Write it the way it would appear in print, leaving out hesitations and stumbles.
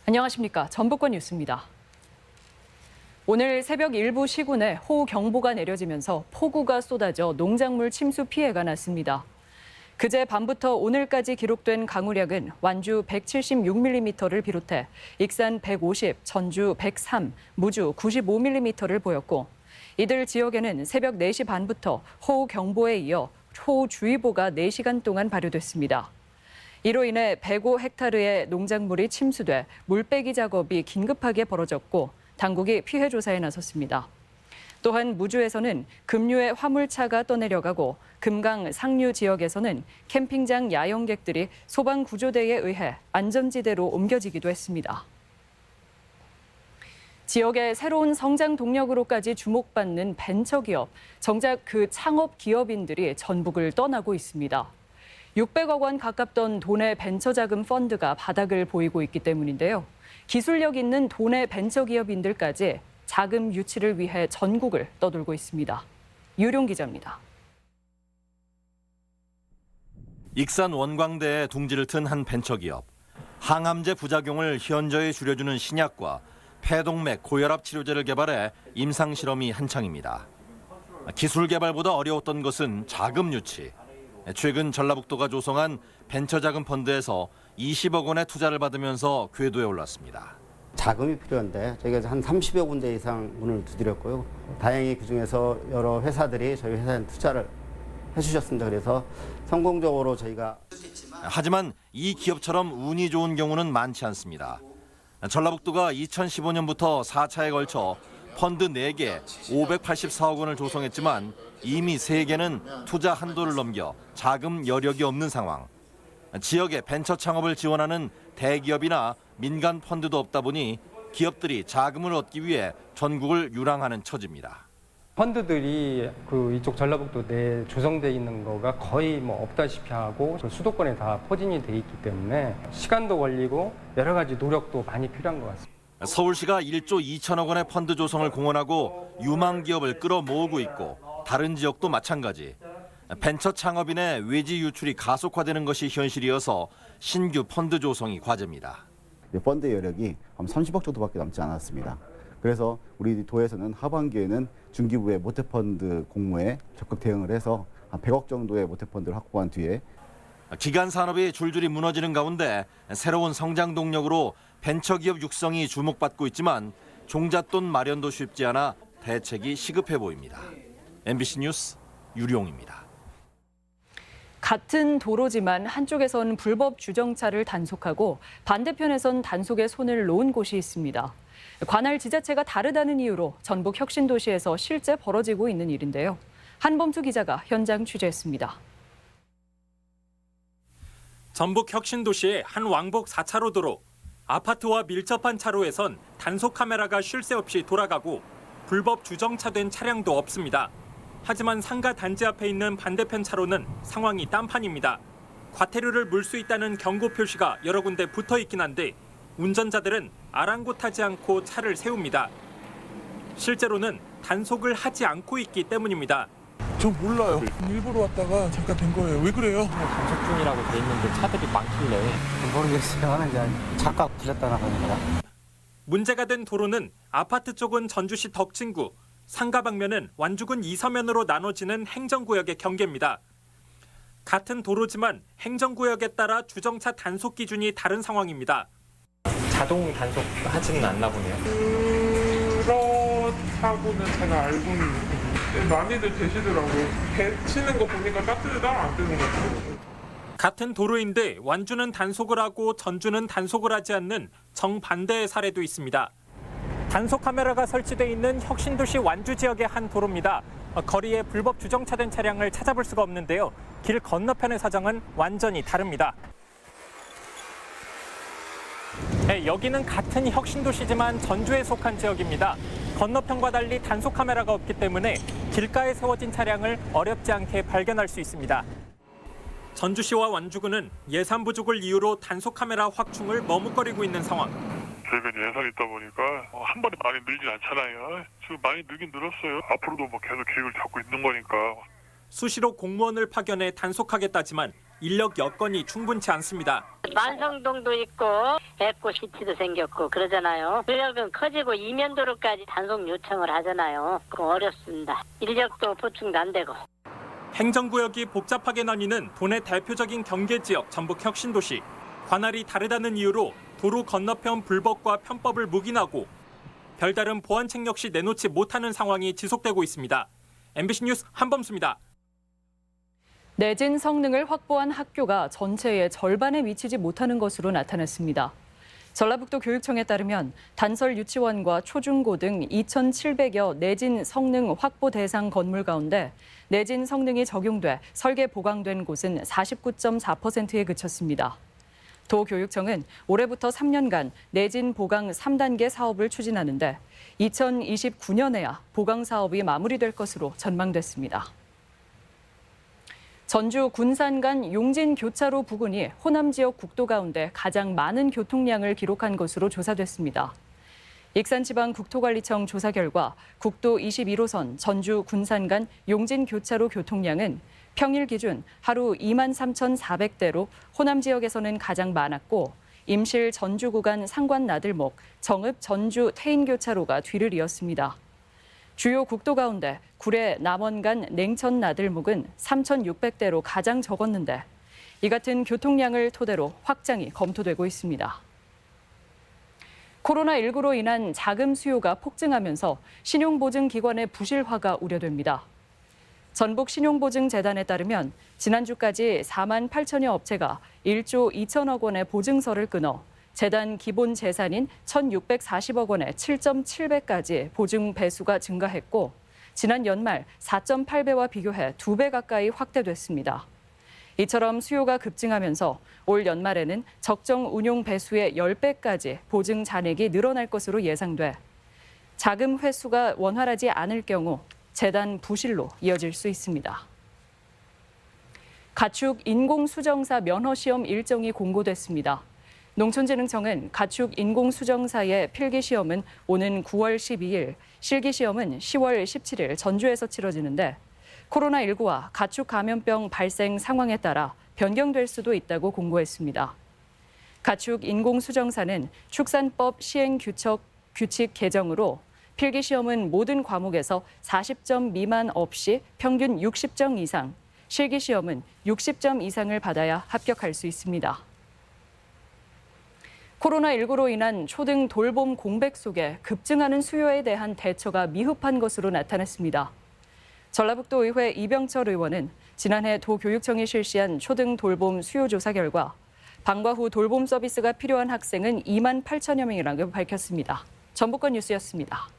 안녕하십니까. 전북권 뉴스입니다. 오늘 새벽 일부 시군에 호우경보가 내려지면서 폭우가 쏟아져 농작물 침수 피해가 났습니다. 그제 밤부터 오늘까지 기록된 강우량은 완주 176mm를 비롯해 익산 150, 전주 103, 무주 95mm를 보였고 이들 지역에는 새벽 4시 반부터 호우경보에 이어 호우주의보가 4시간 동안 발효됐습니다. 이로 인해 105헥타르의 농작물이 침수돼 물빼기 작업이 긴급하게 벌어졌고 당국이 피해 조사에 나섰습니다. 또한 무주에서는 급류의 화물차가 떠내려가고 금강 상류 지역에서는 캠핑장 야영객들이 소방구조대에 의해 안전지대로 옮겨지기도 했습니다. 지역의 새로운 성장 동력으로까지 주목받는 벤처기업, 정작 그 창업 기업인들이 전북을 떠나고 있습니다. 600억 원 가깝던 돈의 벤처자금 펀드가 바닥을 보이고 있기 때문인데요. 기술력 있는 돈의 벤처기업인들까지 자금 유치를 위해 전국을 떠돌고 있습니다. 유룡 기자입니다. 익산 원광대에 둥지를 튼 한 벤처기업. 항암제 부작용을 현저히 줄여주는 신약과 폐동맥 고혈압 치료제를 개발해 임상실험이 한창입니다. 기술 개발보다 어려웠던 것은 자금 유치. 최근 전라북도가 조성한 벤처자금 펀드에서 20억 원의 투자를 받으면서 궤도에 올랐습니다. 자금이 필요한데 저희가 한 30여 군데 이상 문을 두드렸고요. 다행히 그중에서 여러 회사들이 저희 회사에 투자를 해주셨습니다. 그래서 성공적으로 저희가. 하지만 이 기업처럼 운이 좋은 경우는 많지 않습니다. 전라북도가 2015년부터 4차에 걸쳐 펀드 4개 584억 원을 조성했지만 이미 3개는 투자 한도를 넘겨 자금 여력이 없는 상황. 지역에 벤처 창업을 지원하는 대기업이나 민간 펀드도 없다 보니 기업들이 자금을 얻기 위해 전국을 유랑하는 처지입니다. 펀드들이 이쪽 전라북도 내에 조성돼 있는 거가 거의 없다시피 하고 수도권에 다 포진이 돼 있기 때문에 시간도 걸리고 여러 가지 노력도 많이 필요한 것 같습니다. 서울시가 1조 2천억 원의 펀드 조성을 공언하고 유망 기업을 끌어모으고 있고 다른 지역도 마찬가지. 벤처 창업인의 외지 유출이 가속화되는 것이 현실이어서 신규 펀드 조성이 과제입니다. 펀드 여력이 한 30억 정도밖에 남지 않았습니다. 그래서 우리 도에서는 하반기에는 중기부의 모태펀드 공모에 적극 대응을 해서 한 100억 정도의 모태펀드를 확보한 뒤에 기간 산업이 줄줄이 무너지는 가운데 새로운 성장 동력으로 벤처기업 육성이 주목받고 있지만 종잣돈 마련도 쉽지 않아 대책이 시급해 보입니다. MBC 뉴스 유룡입니다. 같은 도로지만 한쪽에선 불법 주정차를 단속하고 반대편에선 단속에 손을 놓은 곳이 있습니다. 관할 지자체가 다르다는 이유로 전북 혁신도시에서 실제 벌어지고 있는 일인데요. 한범수 기자가 현장 취재했습니다. 전북 혁신도시의 한 왕복 4차로 도로. 아파트와 밀접한 차로에선 단속 카메라가 쉴 새 없이 돌아가고 불법 주정차된 차량도 없습니다. 하지만 상가 단지 앞에 있는 반대편 차로는 상황이 딴판입니다. 과태료를 물 수 있다는 경고 표시가 여러 군데 붙어 있긴 한데 운전자들은 아랑곳하지 않고 차를 세웁니다. 실제로는 단속을 하지 않고 있기 때문입니다. 저 몰라요. 일부러 왔다가 잠깐 된 거예요. 왜 그래요? 단속 중이라고 돼 있는데 차들이 많길래. 모르겠어요. 하는 게 아니고 잠깐 들렸다 나가는 거라. 문제가 된 도로는 아파트 쪽은 전주시 덕진구, 상가 방면은 완주군 이서면으로 나눠지는 행정구역의 경계입니다. 같은 도로지만 행정구역에 따라 주정차 단속 기준이 다른 상황입니다. 자동 단속 하지는 않나 보네요. 그렇다고는 제가 알고는 있는데 많이들 계시더라고요. 배 치는 거 보니까 따뜻하다 안 뜨는 거 같아요. 같은 도로인데 완주는 단속을 하고 전주는 단속을 하지 않는 정반대의 사례도 있습니다. 단속 카메라가 설치돼 있는 혁신도시 완주 지역의 한 도로입니다. 거리에 불법 주정차된 차량을 찾아볼 수가 없는데요. 길 건너편의 사정은 완전히 다릅니다. 네, 여기는 같은 혁신도시지만 전주에 속한 지역입니다. 건너편과 달리 단속 카메라가 없기 때문에 길가에 세워진 차량을 어렵지 않게 발견할 수 있습니다. 전주시와 완주군은 예산 부족을 이유로 단속 카메라 확충을 머뭇거리고 있는 상황. 저희가 예산이 있다 보니까 한 번에 많이 늘진 않잖아요. 지금 많이 늘긴 늘었어요. 앞으로도 계속 계획을 잡고 있는 거니까. 수시로 공무원을 파견해 단속하겠다지만 인력 여건이 충분치 않습니다. 만성동도 있고 애꽃시티도 생겼고 그러잖아요. 인력은 커지고 이면도로까지 단속 요청을 하잖아요. 그거 어렵습니다. 인력도 보충도 안 되고. 행정구역이 복잡하게 나뉘는 도내 대표적인 경계지역 전북 혁신도시. 관할이 다르다는 이유로 도로 건너편 불법과 편법을 묵인하고 별다른 보안책 역시 내놓지 못하는 상황이 지속되고 있습니다. MBC 뉴스 한범수입니다. 내진 성능을 확보한 학교가 전체의 절반에 미치지 못하는 것으로 나타났습니다. 전라북도 교육청에 따르면 단설 유치원과 초중고 등 2,700여 내진 성능 확보 대상 건물 가운데 내진 성능이 적용돼 설계 보강된 곳은 49.4%에 그쳤습니다. 도교육청은 올해부터 3년간 내진 보강 3단계 사업을 추진하는데 2029년에야 보강 사업이 마무리될 것으로 전망됐습니다. 전주 군산 간 용진 교차로 부근이 호남 지역 국도 가운데 가장 많은 교통량을 기록한 것으로 조사됐습니다. 익산지방국토관리청 조사 결과 국도 21호선 전주 군산 간 용진 교차로 교통량은 평일 기준 하루 23,400대로 호남 지역에서는 가장 많았고 임실 전주 구간 상관 나들목, 정읍 전주 태인 교차로가 뒤를 이었습니다. 주요 국도 가운데 구례 남원 간 냉천 나들목은 3,600대로 가장 적었는데 이 같은 교통량을 토대로 확장이 검토되고 있습니다. 코로나19로 인한 자금 수요가 폭증하면서 신용보증기관의 부실화가 우려됩니다. 전북신용보증재단에 따르면 지난주까지 4만 8천여 업체가 1조 2천억 원의 보증서를 끊어 재단 기본 재산인 1,640억 원의 7.7배까지 보증 배수가 증가했고 지난 연말 4.8배와 비교해 2배 가까이 확대됐습니다. 이처럼 수요가 급증하면서 올 연말에는 적정 운용 배수의 10배까지 보증 잔액이 늘어날 것으로 예상돼 자금 회수가 원활하지 않을 경우 재단 부실로 이어질 수 있습니다. 가축 인공수정사 면허시험 일정이 공고됐습니다. 농촌진흥청은 가축 인공수정사의 필기시험은 오는 9월 12일, 실기시험은 10월 17일 전주에서 치러지는데 코로나19와 가축 감염병 발생 상황에 따라 변경될 수도 있다고 공고했습니다. 가축 인공수정사는 축산법 시행 규칙 개정으로 필기시험은 모든 과목에서 40점 미만 없이 평균 60점 이상, 실기시험은 60점 이상을 받아야 합격할 수 있습니다. 코로나19로 인한 초등 돌봄 공백 속에 급증하는 수요에 대한 대처가 미흡한 것으로 나타났습니다. 전라북도 의회 이병철 의원은 지난해 도교육청이 실시한 초등 돌봄 수요 조사 결과 방과 후 돌봄 서비스가 필요한 학생은 2만 8천여 명이라고 밝혔습니다. 전북권 뉴스였습니다.